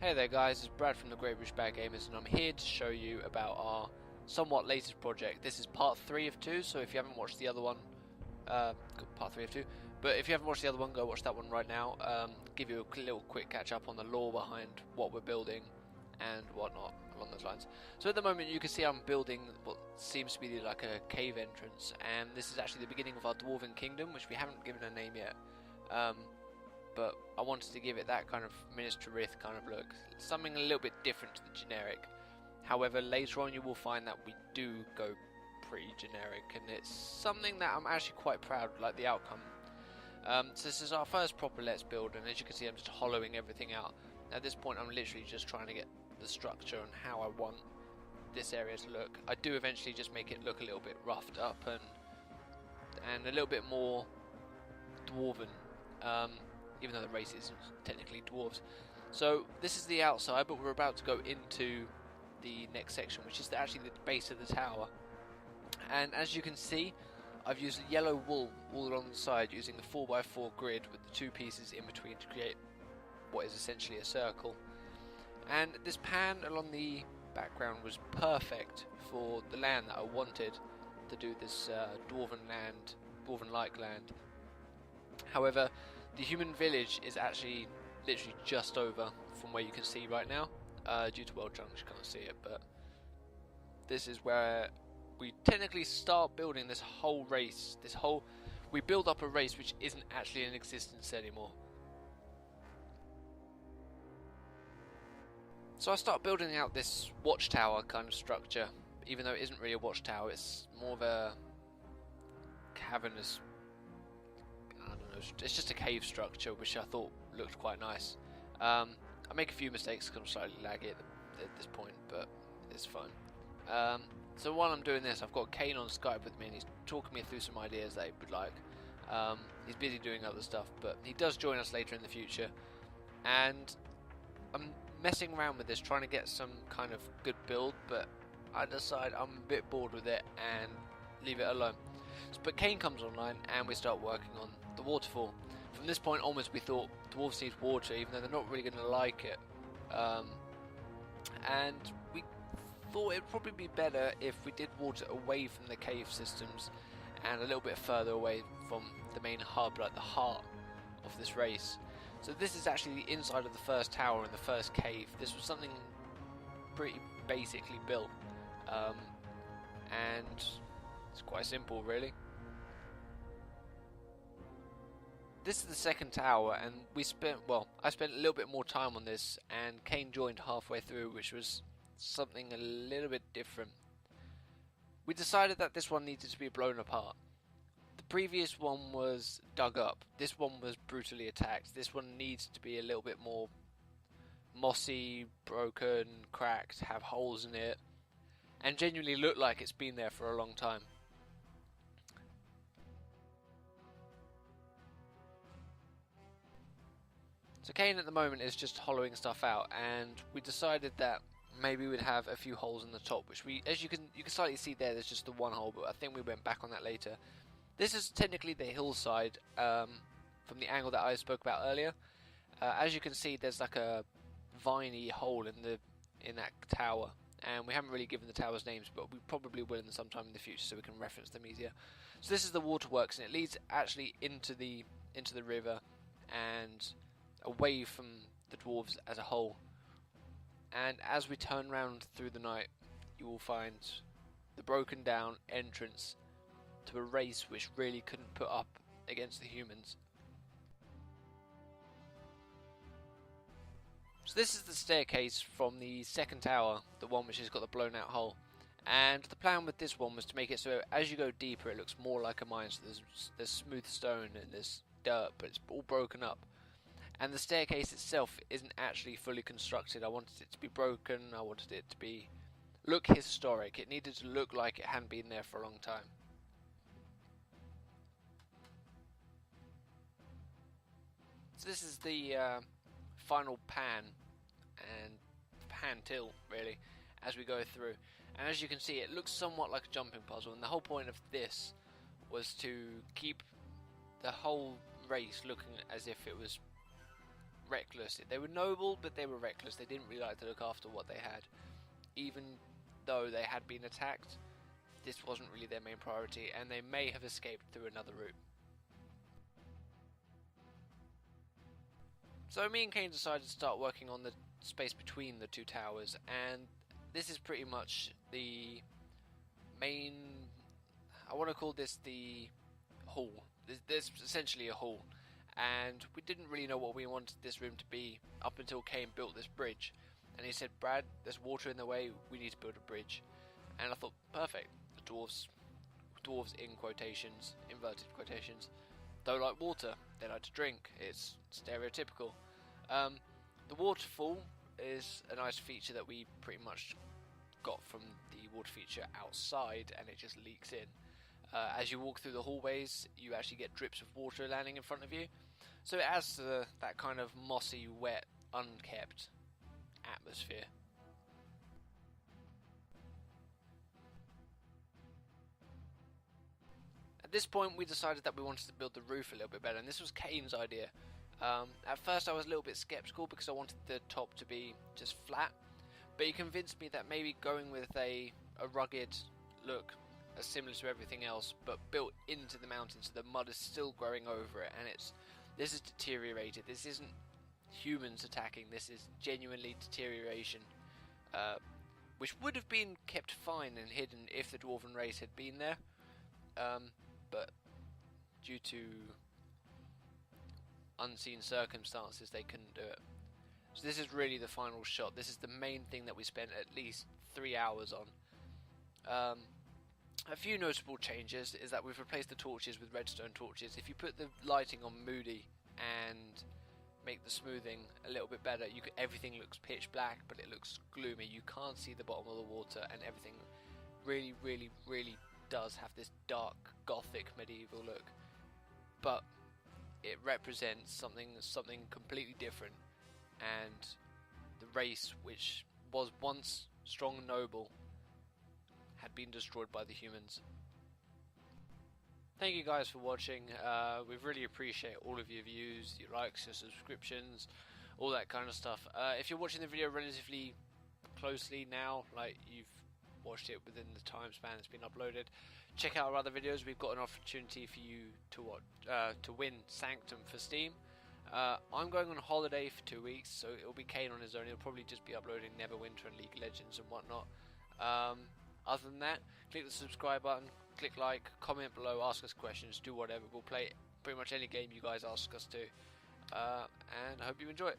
Hey there guys, it's Brad from the Great British Bad Gamers and I'm here to show you about our somewhat latest project. This is part 3 of 2, so if you haven't watched the other one, part 3 of 2, but if you haven't watched the other one, go watch that one right now. Give you a little quick catch up on the lore behind what we're building and whatnot along those lines. So at the moment you can see I'm building what seems to be like a cave entrance, and this is actually the beginning of our Dwarven kingdom, which we haven't given a name yet. But I wanted to give it that kind of Minas Tirith kind of look, something a little bit different to the generic. However, later on you will find that we do go pretty generic, and it's something that I'm actually quite proud of, like the outcome. So this is our first proper Let's Build, and as you can see I'm just hollowing everything out. At this point I'm literally just trying to get the structure and how I want this area to look. I do eventually just make it look a little bit roughed up and a little bit more Dwarven. Even though the race isn't technically dwarves. So this is the outside, but we're about to go into the next section, which is actually the base of the tower. And as you can see, I've used yellow wool all along the side using the 4x4 grid with the two pieces in between to create what is essentially a circle. And this pan along the background was perfect for the land that I wanted to do this Dwarven-like land. However, the human village is actually literally just over from where you can see right now. Due to world junction, you can't see it, but this is where we technically start building this whole race. We build up a race which isn't actually in existence anymore. So I start building out this watchtower kind of structure, even though it isn't really a watchtower. It's more of a cavernous, I don't know, it's just a cave structure, which I thought looked quite nice. I make a few mistakes because I'm slightly laggy at this point, but it's fine. So while I'm doing this, I've got Kane on Skype with me, and he's talking me through some ideas that he would like. He's busy doing other stuff, but he does join us later in the future. And I'm messing around with this, trying to get some kind of good build, but I decide I'm a bit bored with it and leave it alone. But Kane comes online and we start working on the waterfall. From this point onwards we thought dwarves need water, even though they're not really going to like it. And we thought it'd probably be better if we did water away from the cave systems and a little bit further away from the main hub, like the heart of this race. So this is actually the inside of the first tower and the first cave. This was something pretty basically built. And it's quite simple, really. This is the second tower, and I spent a little bit more time on this, and Kane joined halfway through, which was something a little bit different. We decided that this one needed to be blown apart. The previous one was dug up. This one was brutally attacked. This one needs to be a little bit more mossy, broken, cracked, have holes in it, and genuinely look like it's been there for a long time. So Kane at the moment is just hollowing stuff out, and we decided that maybe we'd have a few holes in the top, which as you can slightly see there's just the one hole, but I think we went back on that later. This is technically the hillside from the angle that I spoke about earlier. As you can see, there's like a viney hole in that tower, and we haven't really given the towers names, but we probably will in sometime in the future so we can reference them easier. So this is the waterworks, and it leads actually into the river and away from the dwarves as a whole. And as we turn round through the night, you will find the broken down entrance to a race which really couldn't put up against the humans. So this is the staircase from the second tower, the one which has got the blown out hole. And the plan with this one was to make it so as you go deeper it looks more like a mine. So there's smooth stone and there's dirt, but it's all broken up. And the staircase itself isn't actually fully constructed. I wanted it to be broken, I wanted it to look historic. It needed to look like it hadn't been there for a long time. So this is the final pan and pan tilt, really, as we go through. And as you can see, it looks somewhat like a jumping puzzle, and the whole point of this was to keep the whole race looking as if it was reckless. They were noble, but they were reckless. They didn't really like to look after what they had. Even though they had been attacked, this wasn't really their main priority, and they may have escaped through another route. So me and Kane decided to start working on the space between the two towers, and this is pretty much the main, I want to call this the hall. There's essentially a hall, and we didn't really know what we wanted this room to be up until Kane built this bridge, and he said, Brad, there's water in the way, we need to build a bridge. And I thought, perfect, the dwarves in quotations, inverted quotations, don't like water, they like to drink. It's stereotypical. The waterfall is a nice feature that we pretty much got from the water feature outside, and it just leaks in. As you walk through the hallways, you actually get drips of water landing in front of you, so it adds to that kind of mossy, wet, unkept atmosphere. At this point we decided that we wanted to build the roof a little bit better, and this was Kane's idea. At first I was a little bit skeptical because I wanted the top to be just flat, but he convinced me that maybe going with a rugged look, as similar to everything else, but built into the mountain so the mud is still growing over it, and this is deteriorated. This isn't humans attacking, this is genuinely deterioration, which would have been kept fine and hidden if the Dwarven race had been there, but due to unseen circumstances they couldn't do it. So this is really the final shot. This is the main thing that we spent at least 3 hours on. A few notable changes is that we've replaced the torches with redstone torches. If you put the lighting on moody and make the smoothing a little bit better, everything looks pitch black, but it looks gloomy. You can't see the bottom of the water, and everything really does have this dark, gothic, medieval look. But it represents something completely different, and the race, which was once strong and noble, had been destroyed by the humans. Thank you guys for watching. We really appreciate all of your views, your likes, your subscriptions, all that kind of stuff. If you're watching the video relatively closely now, like you've watched it within the time span it's been uploaded, check out our other videos. We've got an opportunity for you to win Sanctum for Steam. I'm going on holiday for 2 weeks, so it'll be Kane on his own. He'll probably just be uploading Neverwinter and League of Legends and whatnot. Other than that, click the subscribe button, click like, comment below, ask us questions, do whatever. We'll play pretty much any game you guys ask us to, and I hope you enjoy it.